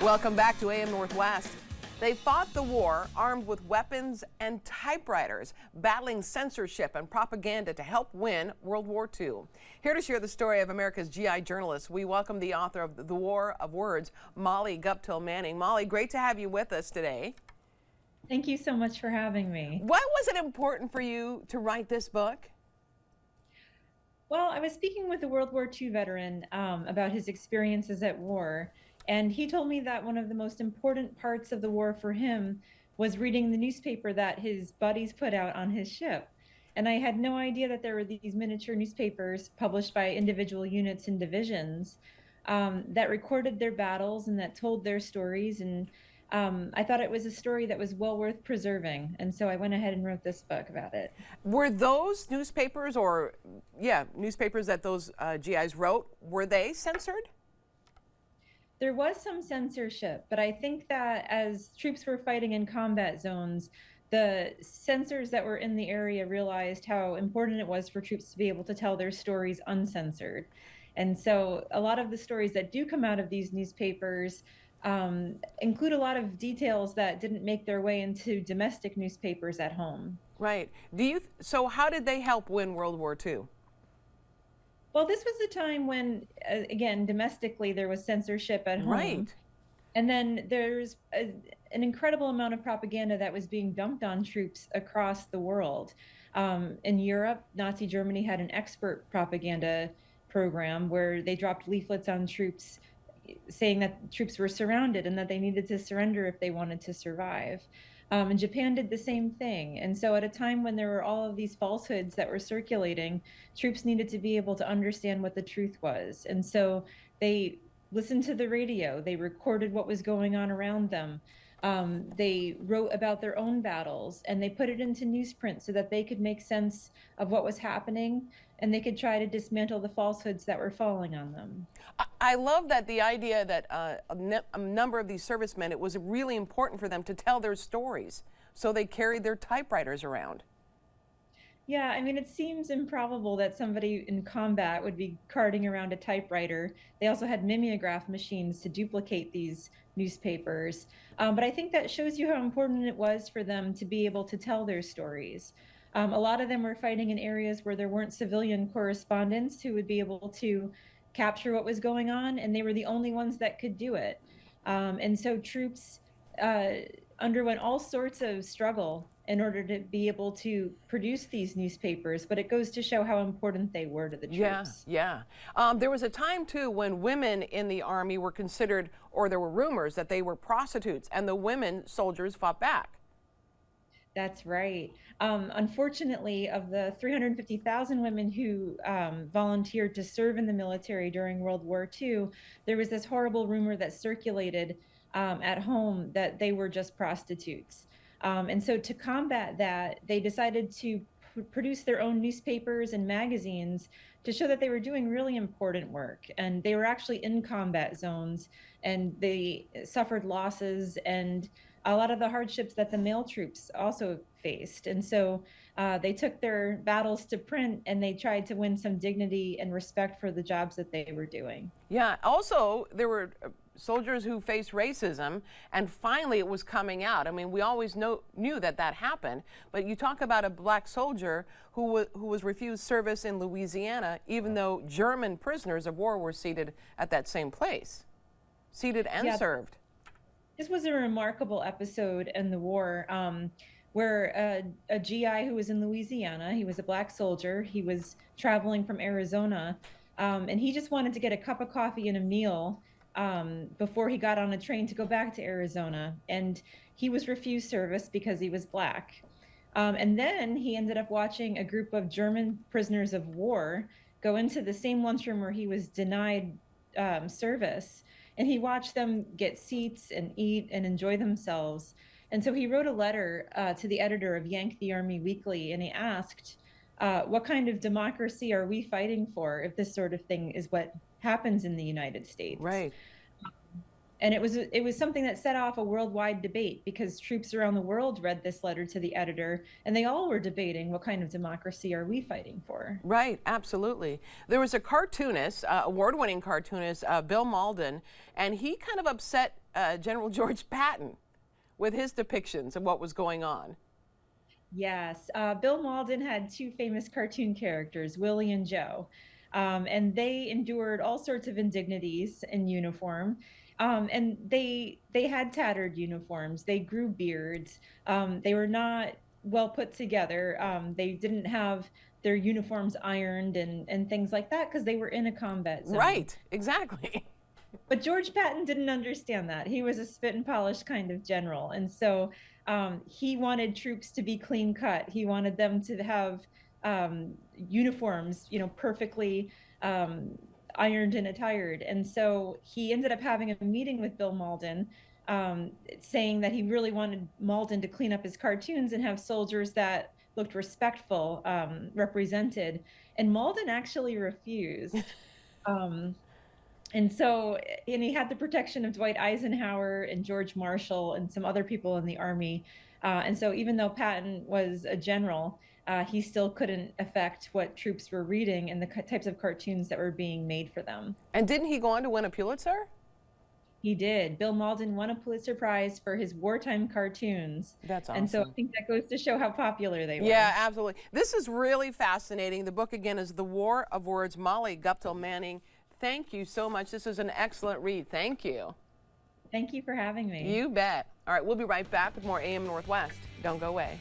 Welcome back to AM Northwest. They fought the war armed with weapons and typewriters, battling censorship and propaganda to help win World War II. Here to share the story of America's GI journalists, we welcome the author of The War of Words, Molly Guptill Manning. Molly, great to have you with us today. Thank you so much for having me. Why was it important for you to write this book? Well, I was speaking with a World War II veteran about his experiences at war, and he told me that one of the most important parts of the war for him was reading the newspaper that his buddies put out on his ship. And I had no idea that there were these miniature newspapers published by individual units and divisions that recorded their battles and that told their stories. And I thought it was a story that was well worth preserving. And so I went ahead and wrote this book about it. Were those newspapers newspapers that those GIs wrote, were they censored? There was some censorship, but I think that as troops were fighting in combat zones, the censors that were in the area realized how important it was for troops to be able to tell their stories uncensored. And so a lot of the stories that do come out of these newspapers include a lot of details that didn't make their way into domestic newspapers at home. Right. So how did they help win World War II? Well, this was the time when, again, domestically, there was censorship at home. Right. And then there's an incredible amount of propaganda that was being dumped on troops across the world. In Europe, Nazi Germany had an expert propaganda program where they dropped leaflets on troops saying that troops were surrounded and that they needed to surrender if they wanted to survive. And Japan did the same thing. And so at a time when there were all of these falsehoods that were circulating, troops needed to be able to understand what the truth was. And so they listened to the radio, they recorded what was going on around them. They wrote about their own battles and they put it into newsprint so that they could make sense of what was happening and they could try to dismantle the falsehoods that were falling on them. I love that the idea that a number of these servicemen, it was really important for them to tell their stories, so they carried their typewriters around. Yeah, I mean, it seems improbable that somebody in combat would be carting around a typewriter. They also had mimeograph machines to duplicate these newspapers. But I think that shows you how important it was for them to be able to tell their stories. A lot of them were fighting in areas where there weren't civilian correspondents who would be able to capture what was going on, and they were the only ones that could do it. And so troops underwent all sorts of struggle in order to be able to produce these newspapers, but it goes to show how important they were to the troops. Yeah. There was a time, too, when women in the Army were considered, or there were rumors that they were prostitutes, and the women soldiers fought back. That's right. Unfortunately, of the 350,000 women who volunteered to serve in the military during World War II, there was this horrible rumor that circulated at home that they were just prostitutes. And so to combat that, they decided to produce their own newspapers and magazines to show that they were doing really important work. And they were actually in combat zones and they suffered losses and a lot of the hardships that the male troops also faced. And so they took their battles to print and they tried to win some dignity and respect for the jobs that they were doing. Yeah, also there were soldiers who faced racism, and finally it was coming out. I mean, we always knew that happened, but you talk about a black soldier who was refused service in Louisiana, even though German prisoners of war were seated at that same place, seated and served. This was a remarkable episode in the war where a GI who was in Louisiana, he was a black soldier, he was traveling from Arizona, and he just wanted to get a cup of coffee and a meal before he got on a train to go back to Arizona. And he was refused service because he was black. And then he ended up watching a group of German prisoners of war go into the same lunchroom where he was denied service. And he watched them get seats and eat and enjoy themselves. And so he wrote a letter to the editor of Yank the Army Weekly, and he asked, what kind of democracy are we fighting for if this sort of thing is what happens in the United States? Right. And it was something that set off a worldwide debate because troops around the world read this letter to the editor, and they all were debating what kind of democracy are we fighting for. Right, absolutely. There was a cartoonist, award-winning cartoonist, Bill Malden, and he kind of upset General George Patton with his depictions of what was going on. Yes, Bill Malden had two famous cartoon characters, Willie and Joe, and they endured all sorts of indignities in uniform. And they had tattered uniforms. They grew beards. They were not well put together. They didn't have their uniforms ironed and things like that because they were in a combat zone. Right, exactly. But George Patton didn't understand that. He was a spit and polish kind of general. And so he wanted troops to be clean cut. He wanted them to have uniforms, perfectly ironed and attired. And so he ended up having a meeting with Bill Malden, saying that he really wanted Malden to clean up his cartoons and have soldiers that looked respectful represented. And Malden actually refused. And he had the protection of Dwight Eisenhower and George Marshall and some other people in the Army. And so even though Patton was a general, he still couldn't affect what troops were reading and the types of cartoons that were being made for them. And didn't he go on to win a Pulitzer? He did. Bill Malden won a Pulitzer Prize for his wartime cartoons. That's awesome. And so I think that goes to show how popular they were. Yeah, absolutely. This is really fascinating. The book, again, is The War of Words. Molly Guptill Manning, thank you so much. This is an excellent read. Thank you. Thank you for having me. You bet. All right, we'll be right back with more AM Northwest. Don't go away.